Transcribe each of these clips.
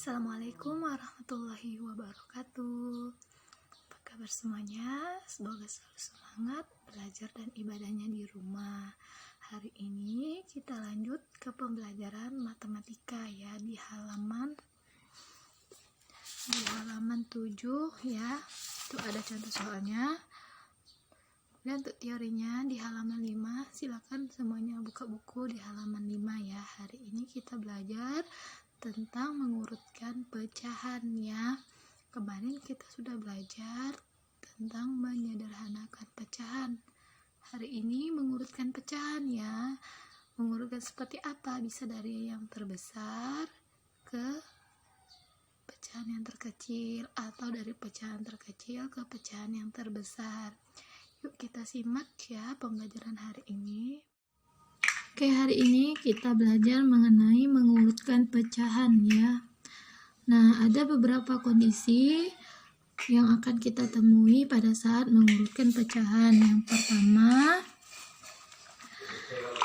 Assalamualaikum warahmatullahi wabarakatuh. Apa kabar semuanya? Semoga selalu semangat belajar dan ibadahnya di rumah. Hari ini kita lanjut ke pembelajaran matematika ya, di halaman 7 ya. Itu ada contoh soalnya. Dan untuk teorinya di halaman 5, silakan semuanya buka buku di halaman 5 ya. Hari ini kita belajar tentang mengurutkan pecahan ya. Kemarin kita sudah belajar tentang menyederhanakan pecahan. Hari ini mengurutkan pecahan ya. Mengurutkan seperti apa? Bisa dari yang terbesar ke pecahan yang terkecil, atau dari pecahan terkecil ke pecahan yang terbesar. Yuk kita simak ya pembelajaran hari ini. Oke, hari ini kita belajar mengenai mengurutkan pecahan ya. Nah, ada beberapa kondisi yang akan kita temui pada saat mengurutkan pecahan. Yang pertama,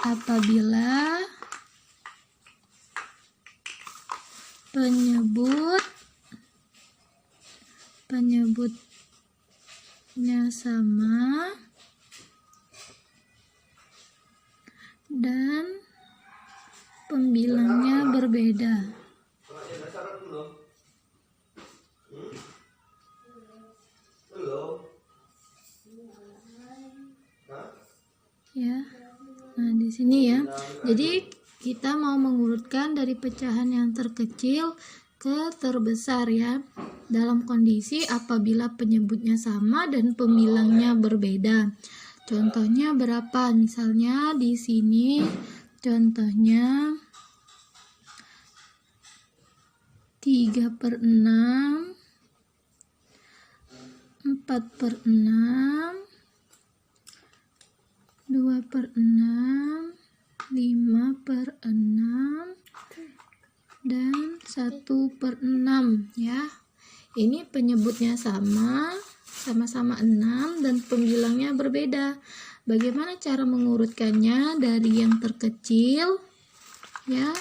apabila penyebutnya sama dan pembilangnya berbeda. Ya. Nah, di sini ya. Jadi kita mau mengurutkan dari pecahan yang terkecil ke terbesar ya. Dalam kondisi apabila penyebutnya sama dan pembilangnya berbeda. Contohnya berapa? Misalnya di sini contohnya 3/6, 4/6, 2/6, 5/6, dan 1/6 ya. Ini penyebutnya sama-sama 6 dan pembilangnya berbeda. Bagaimana cara mengurutkannya dari yang terkecil ya?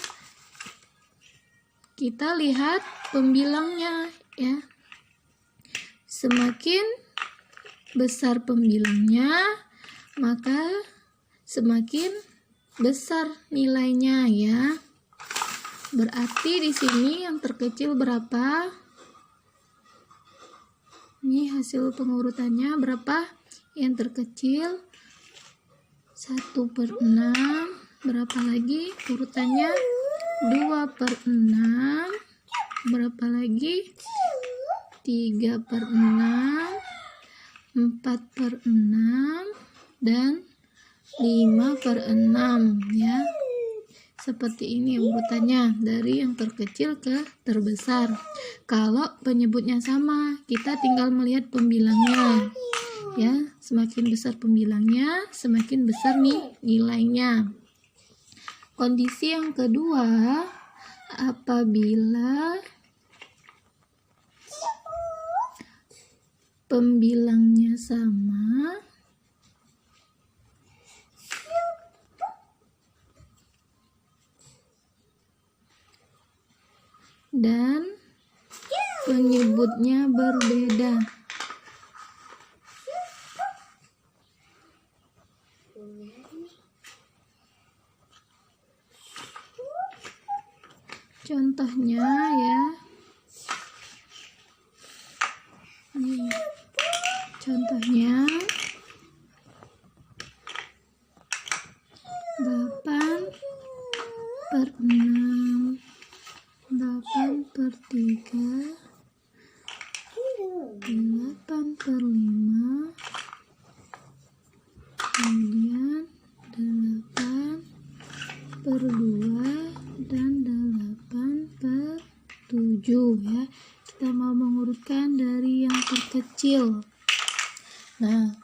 Kita lihat pembilangnya ya. Semakin besar pembilangnya, maka semakin besar nilainya ya. Berarti di sini yang terkecil berapa? Ini hasil pengurutannya berapa? Yang terkecil 1/6. Berapa lagi urutannya? 2/6. Berapa lagi? 3/6, 4/6, dan 5/6 ya. Seperti ini urutannya dari yang terkecil ke terbesar. Kalau penyebutnya sama, kita tinggal melihat pembilangnya ya. Semakin besar pembilangnya, semakin besar nih nilainya. Kondisi yang kedua, apabila pembilangnya sama dan penyebutnya berbeda. Contohnya ya. Nih. Contohnya 8/6, 8/3, 8/5, kemudian 8/2, dan 8/7 ya. Kita mau mengurutkan dari yang terkecil. Nah,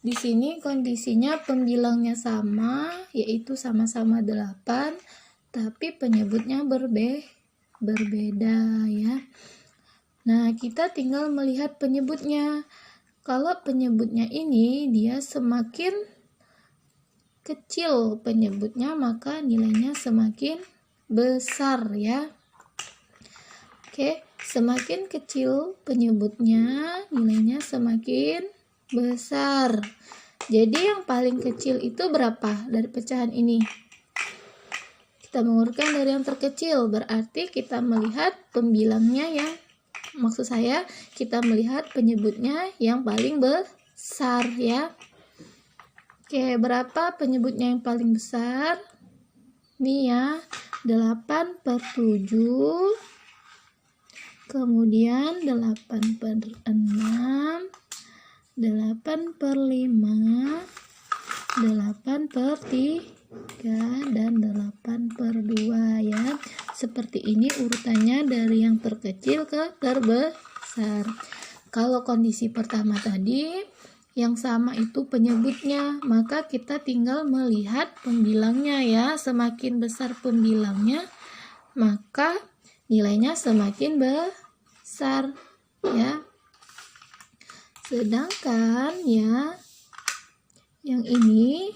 di sini kondisinya pembilangnya sama, yaitu sama-sama 8, tapi penyebutnya berbeda ya. Nah, kita tinggal melihat penyebutnya. Kalau penyebutnya ini dia semakin kecil penyebutnya, maka nilainya semakin besar ya. Oke, semakin kecil penyebutnya, nilainya semakin besar. Jadi yang paling kecil itu berapa dari pecahan ini? Kita mengurutkan dari yang terkecil, berarti kita melihat pembilangnya yang, maksud saya kita melihat penyebutnya yang paling besar ya. Oke, berapa penyebutnya yang paling besar? Ini ya, 8/7, kemudian 8/6, 8/5, 8/3, dan 8/2 ya. Seperti ini urutannya dari yang terkecil ke terbesar. Kalau kondisi pertama tadi yang sama itu penyebutnya, maka kita tinggal melihat pembilangnya ya. Semakin besar pembilangnya, maka nilainya semakin besar ya. Sedangkan ya yang ini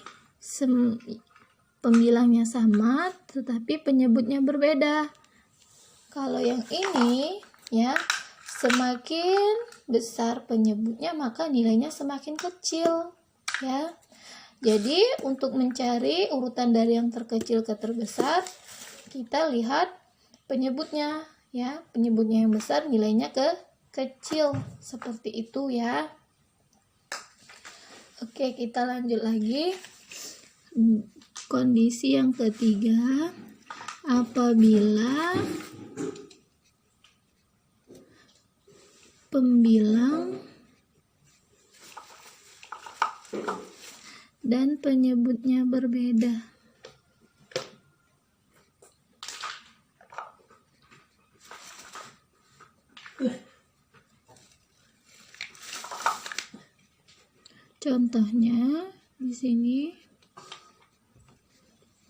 pembilangnya sama tetapi penyebutnya berbeda. Kalau yang ini ya, semakin besar penyebutnya maka nilainya semakin kecil ya. Jadi untuk mencari urutan dari yang terkecil ke terbesar, kita lihat penyebutnya ya. Penyebutnya yang besar nilainya kecil, seperti itu ya. Oke, kita lanjut lagi. Kondisi yang ketiga, apabila pembilang dan penyebutnya berbeda. Contohnya di sini.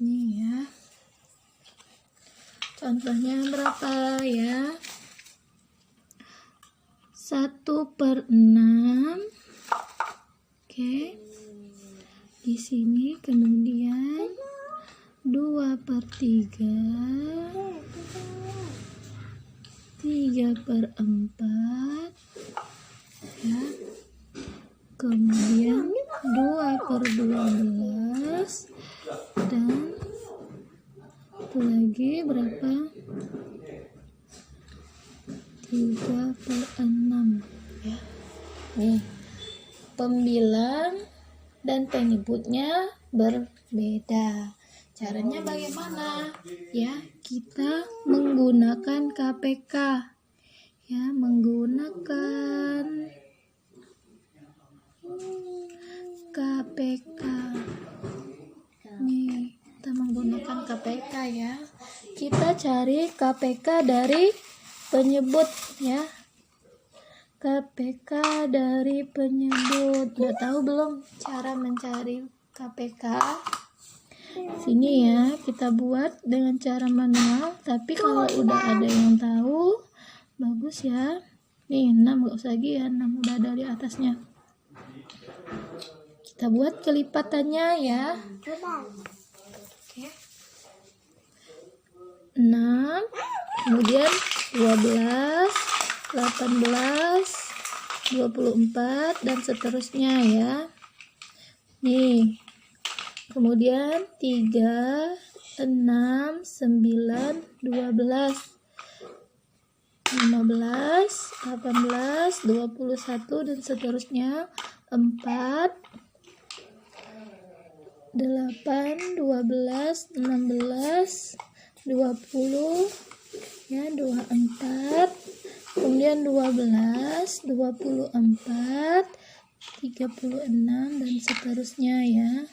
Ini ya. Contohnya berapa ya? 1/6. Oke. Di sini kemudian 2/3, 3/4 ya. Kemudian 2/12 dan itu lagi berapa? 3/6 ya. Nih, pembilang dan penyebutnya berbeda. Caranya bagaimana? Ya, kita menggunakan KPK. Ya, menggunakan KPK. Nih, kita menggunakan KPK ya. Kita cari KPK dari penyebut ya. KPK dari penyebut. Udah tahu belum cara mencari KPK? Sini ya, kita buat dengan cara manual. Tapi kalau udah ada yang tahu, bagus ya. Nih, 6 gak usah lagi ya, 6 udah ada di atasnya. Kita buat kelipatannya ya. Oke. 6, kemudian 12, 18, 24 dan seterusnya ya. Nih. Kemudian 3, 6, 9, 12, 15, 18, 21 dan seterusnya. 4, 8, 12, 16, 20 ya, 24, kemudian 12, 24, 36 dan seterusnya ya.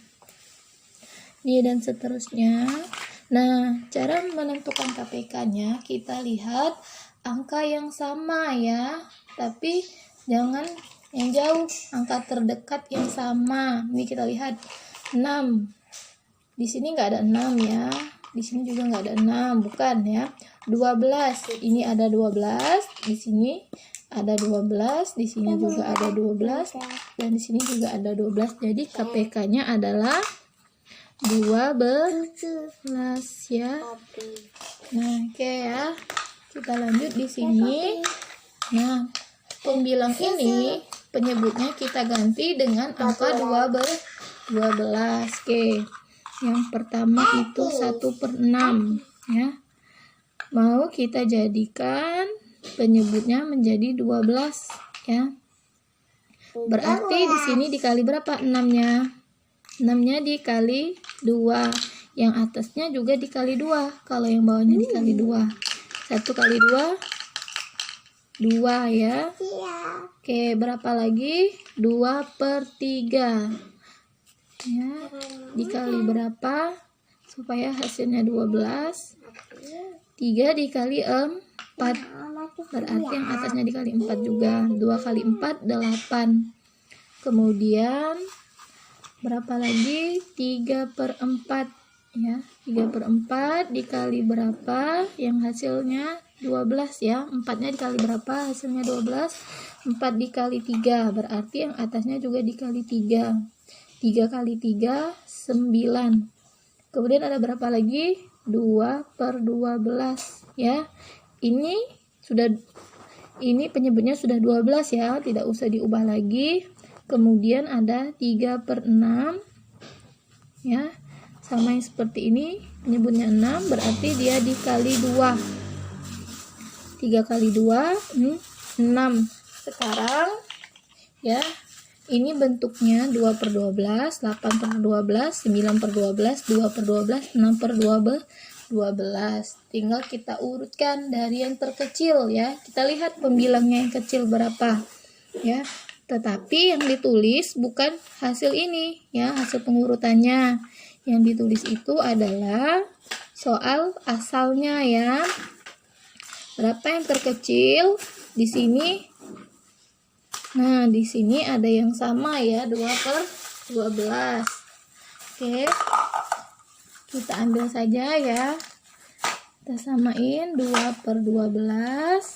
Nih dan seterusnya. Nah, cara menentukan KPK-nya kita lihat angka yang sama ya, tapi jangan yang jauh, angka terdekat yang sama. Ini kita lihat 6. Di sini nggak ada 6 ya. Di sini juga nggak ada 6, bukan ya. 12. Ini ada 12, di sini ada 12, di sini juga ada 12 dan di sini juga ada 12. Jadi KPK-nya adalah 12 ya. Nah, oke ya. Kita lanjut di sini. Nah, pembilang ini penyebutnya kita ganti dengan angka 12. Oke. Yang pertama itu 1/6 ya. Mau kita jadikan penyebutnya menjadi 12 ya. Berarti di sini dikali berapa 6-nya? 6-nya dikali 2. Yang atasnya juga dikali 2. Kalau yang bawahnya dikali 2. 1 kali 2 2 ya. Oke, berapa lagi? 2/3 ya. Dikali berapa supaya hasilnya 12? 3 dikali 4. Berarti yang atasnya dikali 4 juga. 2 kali 4 8. Kemudian berapa lagi? 3/4 ya. 3/4 dikali berapa? Yang hasilnya 12 ya. 4-nya dikali berapa? Hasilnya 12. 4 dikali 3. Berarti yang atasnya juga dikali 3. 3 kali 3 9. Kemudian ada berapa lagi? 2/12 ya. Ini penyebutnya sudah 12 ya, tidak usah diubah lagi. Kemudian ada 3/6 ya. Sama yang seperti ini, penyebutnya 6, berarti dia dikali 2. 3 kali 2 6. Sekarang ya, ini bentuknya 2/12, 8/12, 9/12, 2/12, 6/12. Tinggal kita urutkan dari yang terkecil ya. Kita lihat pembilangnya yang kecil berapa ya. Tetapi yang ditulis bukan hasil ini ya, hasil pengurutannya. Yang ditulis itu adalah soal asalnya ya. Berapa yang terkecil di sini? Nah, di sini ada yang sama ya, 2/12. Oke. Kita ambil saja ya. Kita samain 2/12.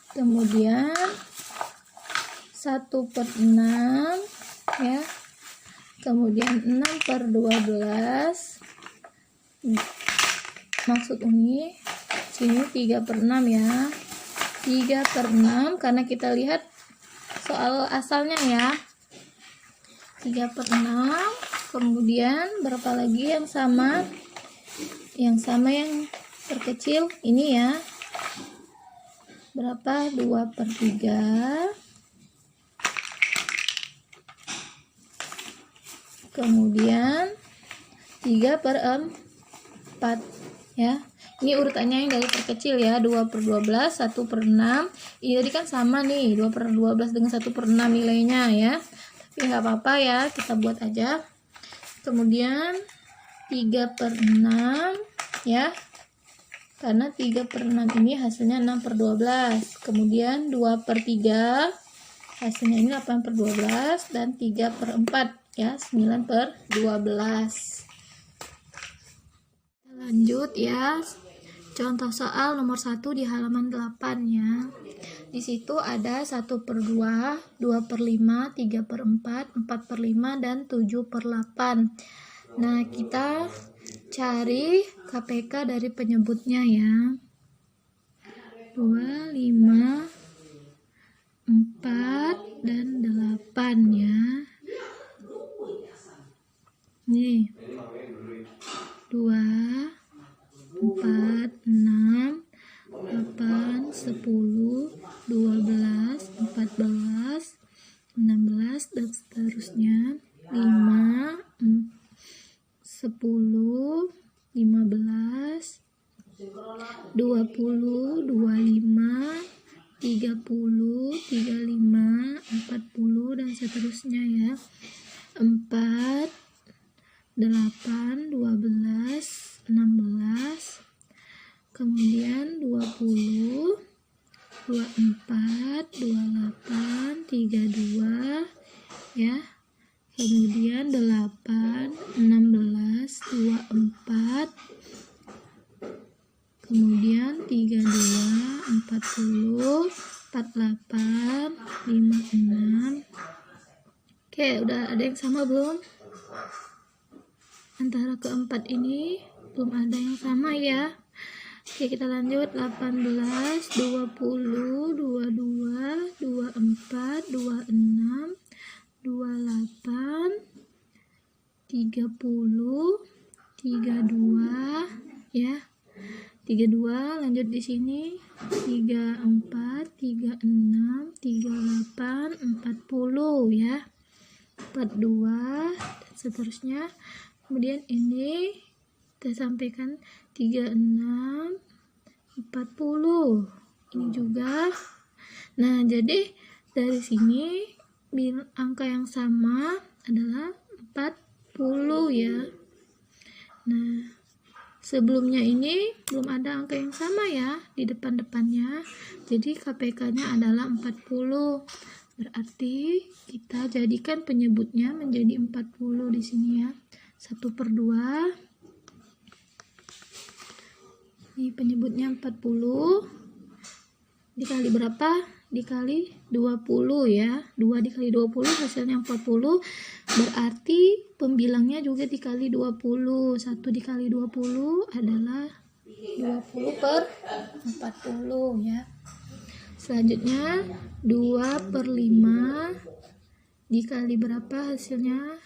Kemudian 1/6 ya. Kemudian 6/12. Maksud ini sini 3/6 ya. 3/6 karena kita lihat soal asalnya ya. 3/6. Kemudian berapa lagi yang sama? Yang sama yang terkecil ini ya. Berapa? 2/3. Kemudian 3/4 ya. Ini urutannya yang dari terkecil ya. 2/12, 1/6. Ini tadi kan sama nih, 2/12 dengan 1/6 nilainya ya. Tapi nggak apa-apa ya, kita buat aja. Kemudian 3/6 ya. Karena 3/6 ini hasilnya 6/12. Kemudian 2/3 hasilnya ini 8/12 dan 3/4 ya, 9/12. Lanjut ya. Contoh soal nomor 1 di halaman 8 ya. Di situ ada 1/2, 2/5, 3/4, 4/5 dan 7/8. Nah, kita cari KPK dari penyebutnya ya. 2, 5, 4 dan 8 ya. Nih. 2, 4, 6, 8, 10, 12, 14, 16 dan seterusnya. 5, 10, 15, 20, 25, 30, 35, 40 dan seterusnya ya. 4, 8, 12, 16, kemudian 20, 24, 28, 32 ya. Kemudian 8, 16, 24, kemudian 32, 40, 48, 56. Oke, udah ada yang sama belum? Antara keempat ini belum ada yang sama ya. Oke, kita lanjut. 18, 20, 22, 24, 26, 28, 30, 32 ya. 32, lanjut di sini 34, 36, 38, 40 ya. 42 dan seterusnya. Kemudian ini kita sampaikan 36, 40. Ini juga. Nah, jadi dari sini angka yang sama adalah 40 ya. Nah, sebelumnya ini belum ada angka yang sama ya di depan-depannya. Jadi KPK-nya adalah 40. Berarti kita jadikan penyebutnya menjadi 40 di sini ya. 1/2. Ini penyebutnya 40. Dikali berapa? Dikali 20 ya. 2 dikali 20 hasilnya 40. Berarti pembilangnya juga dikali 20. 1 dikali 20 adalah 20/40 ya. Selanjutnya 2/5 dikali berapa hasilnya?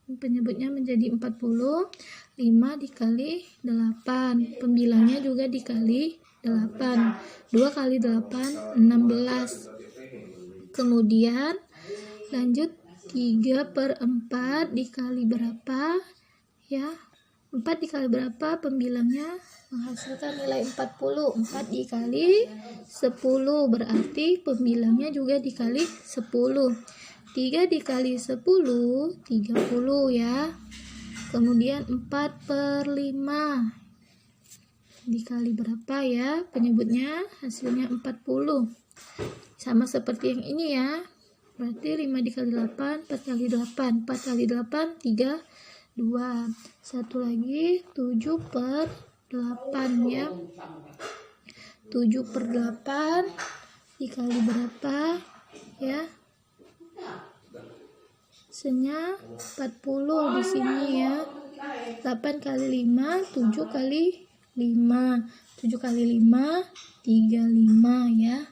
Penyebutnya menjadi 40. 5 dikali 8. Pembilangnya juga dikali 8. 2 kali 8 16. Kemudian lanjut 3/4 dikali berapa ya? 4 dikali berapa? Pembilangnya menghasilkan nilai 40. 4 dikali 10 berarti pembilangnya juga dikali 10. 3 dikali 10 30 ya. Kemudian 4/5 dikali berapa ya? Penyebutnya hasilnya 40. Sama seperti yang ini ya. Berarti 5 dikali 8, 4 kali 8. 4 kali 8, 32. Satu lagi 7/8 ya. 7/8 dikali berapa ya? Hasilnya 40 di sini ya. 8 kali 5, 7 kali 5. 7 kali 5, 35 ya.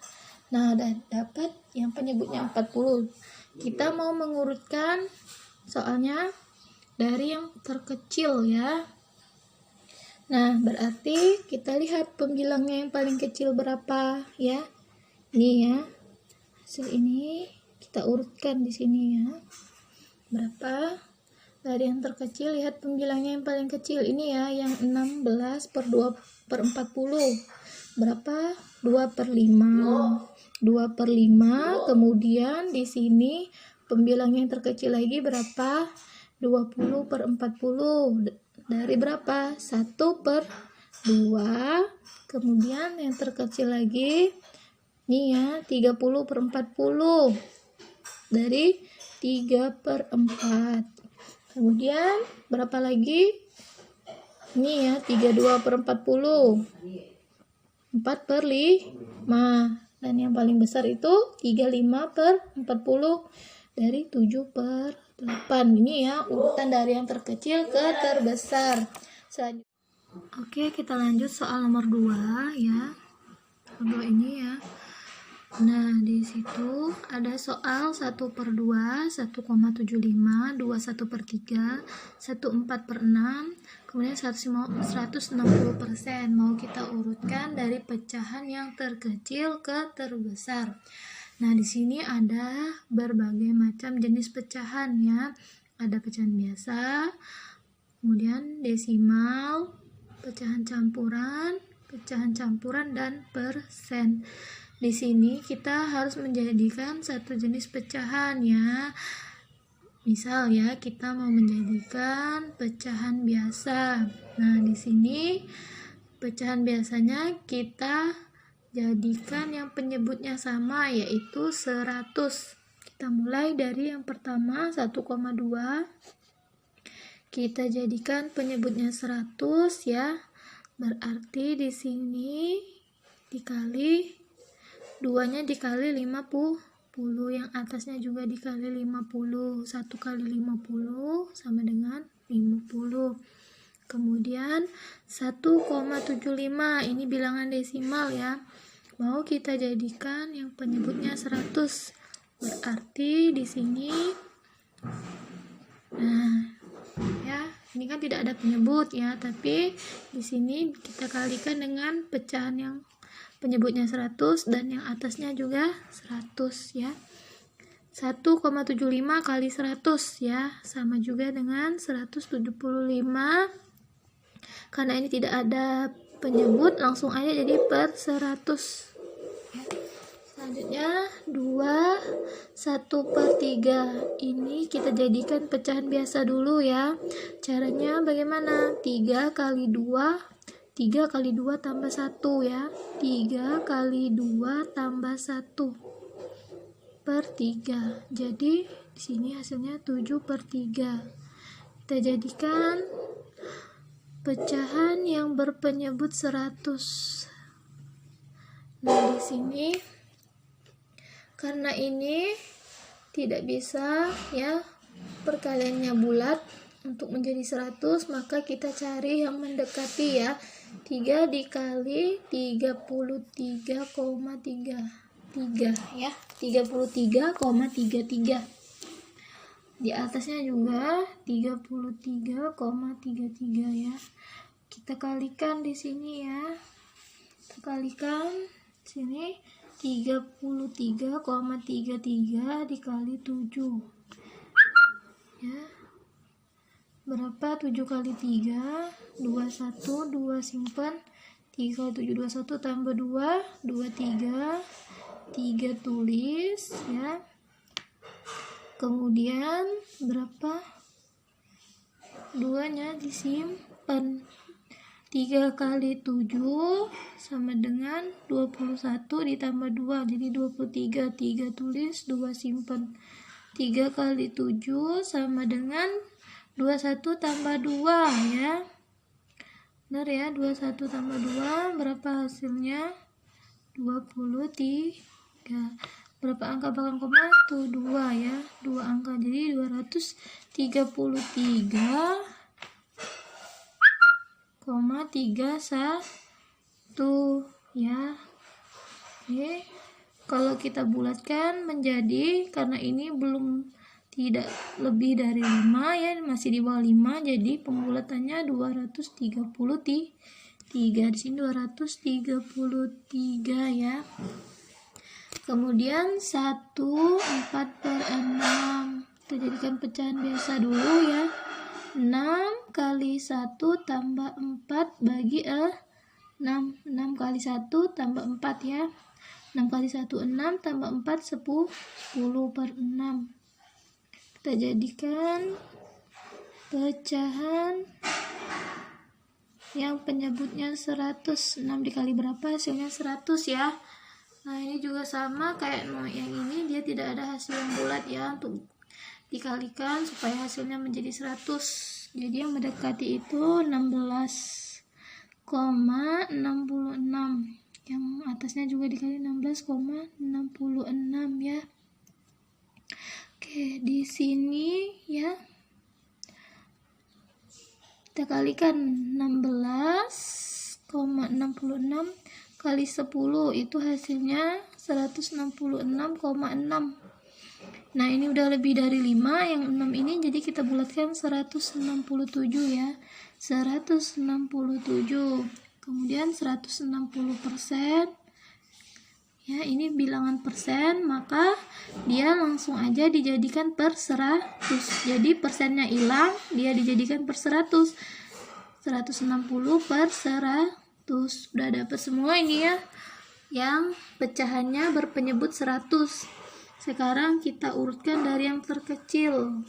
Nah, dapat yang penyebutnya 40. Kita mau mengurutkan soalnya dari yang terkecil ya. Nah, berarti kita lihat pembilangnya yang paling kecil berapa ya. Ini ya. Hasil ini kita urutkan di sini ya. Berapa? Dari yang terkecil lihat pembilangnya yang paling kecil. Ini ya, yang 16/2/40. Berapa? 2/5. 2/5. Kemudian di sini pembilangnya yang terkecil lagi berapa? 20/40. Dari berapa? 1/2. Kemudian yang terkecil lagi ini ya, 30/40. Dari 3/4. Kemudian berapa lagi? Ini ya, 32/40. 4/5. Dan yang paling besar itu 35/40 dari 7/8. Ini ya urutan dari yang terkecil ke terbesar. Selanjutnya. Oke, kita lanjut soal nomor 2 ya. Nomor ini ya. Nah, di situ ada soal 1/2, 1,75, 21/3, 1/4/6, kemudian 160%. Mau kita urutkan dari pecahan yang terkecil ke terbesar. Nah, di sini ada berbagai macam jenis pecahan ya. Ada pecahan biasa, kemudian desimal, pecahan campuran, dan persen. Di sini kita harus menjadikan satu jenis pecahan ya. Misal ya, kita mau menjadikan pecahan biasa. Nah, di sini pecahan biasanya kita jadikan yang penyebutnya sama, yaitu 100. Kita mulai dari yang pertama 1,2. Kita jadikan penyebutnya 100 ya. Berarti di sini dikali 2-nya dikali 50, yang atasnya juga dikali 50. 1 kali 50 sama dengan 50. Kemudian 1,75 ini bilangan desimal ya. Mau kita jadikan yang penyebutnya 100. Berarti di sini ya, ini kan tidak ada penyebut ya, tapi di sini kita kalikan dengan pecahan yang penyebutnya 100 dan yang atasnya juga 100 ya. 1,75 kali 100 ya, sama juga dengan 175. Karena ini tidak ada penyebut, langsung aja jadi per 100 ya. Selanjutnya 1/3 ini kita jadikan pecahan biasa dulu ya. Caranya bagaimana? 3 kali 2 tambah 1 ya. 3 kali 2 tambah 1/3. Jadi di sini hasilnya 7/3. Kita jadikan pecahan yang berpenyebut 100. Nah, di sini karena ini tidak bisa ya perkaliannya bulat untuk menjadi 100, maka kita cari yang mendekati ya. 3 dikali 33,33 ya. 33,33. Di atasnya juga 33,33 ya. Kita kalikan di sini ya. Kita kalikan sini 33,33 dikali 7 ya. Berapa 7 kali 3? 21, 2 simpan. 3 kali 7 21 tambah 2 23. 3 tulis ya. Kemudian berapa? 2-nya disimpan. 3 kali 7 sama dengan 21 ditambah 2 jadi 23. 3 tulis, 2 simpan. 3 kali 7 sama dengan 21 tambah 2 ya. Benar ya, 21 tambah 2 berapa hasilnya? 23. Berapa angka belakang koma? Tuh 2 ya. 2 angka, jadi 233,31 ya. Oke. Kalau kita bulatkan menjadi, karena ini belum tidak lebih dari 5 ya, masih di bawah 5, jadi pembulatannya 233. Di sini 233 ya. Kemudian 1/4/6. Kita jadikan pecahan biasa dulu ya. 6 kali 1 tambah 4 bagi 6. 6 kali 1 tambah 4 ya. 6 kali 1 6 tambah 4 10/6. Kita jadikan pecahan yang penyebutnya 100. 6 dikali berapa? Hasilnya 100 ya. Nah, ini juga sama kayak yang ini, dia tidak ada hasil yang bulat ya untuk dikalikan supaya hasilnya menjadi 100. Jadi yang mendekati itu 16,66. Yang atasnya juga dikali 16,66 ya. Oke, di sini ya kita kalikan 16,66 kali 10 itu hasilnya 166,6. Nah, ini udah lebih dari 5 yang 6 ini, jadi kita bulatkan 167 ya. 167. Kemudian 160%. Ya, ini bilangan persen, maka dia langsung aja dijadikan per 100. Jadi persennya hilang, dia dijadikan per 100. 160/100. Udah dapat semua ini ya, yang pecahannya berpenyebut 100. Sekarang kita urutkan dari yang terkecil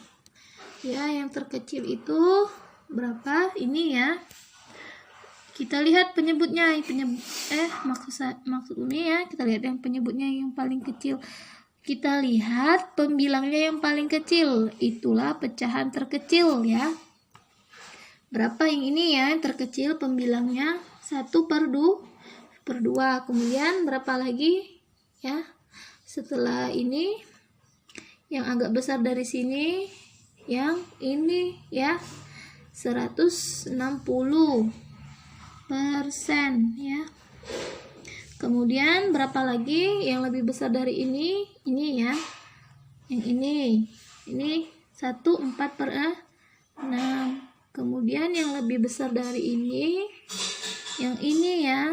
ya. Yang terkecil itu berapa? Ini ya, kita lihat penyebutnya. Maksud ini ya, kita lihat yang penyebutnya yang paling kecil. Kita lihat pembilangnya yang paling kecil, itulah pecahan terkecil ya. Berapa yang ini ya, yang terkecil pembilangnya 1/2. Kemudian berapa lagi ya? Setelah ini yang agak besar dari sini, yang ini ya. 160% ya. Kemudian berapa lagi yang lebih besar dari ini? Ini ya. Yang ini 1/4/6. Kemudian yang lebih besar dari ini, yang ini ya,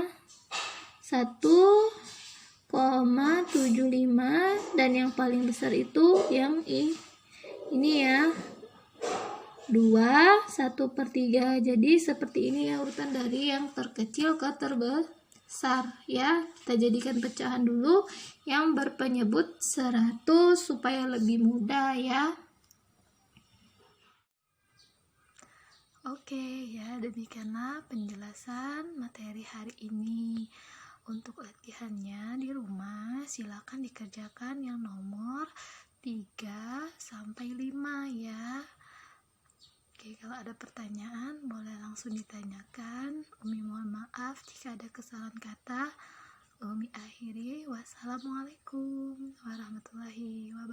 1,75, dan yang paling besar itu yang ini ya, 2, 1/3. Jadi seperti ini ya urutan dari yang terkecil ke terbesar ya. Kita jadikan pecahan dulu yang berpenyebut 100 supaya lebih mudah ya. Oke ya, demikianlah penjelasan materi hari ini. Untuk latihannya di rumah silakan dikerjakan yang nomor 3-5 ya. Oke, kalau ada pertanyaan boleh langsung ditanyakan. Umi mohon maaf jika ada kesalahan kata. Umi akhiri. Wassalamualaikum warahmatullahi wabarakatuh.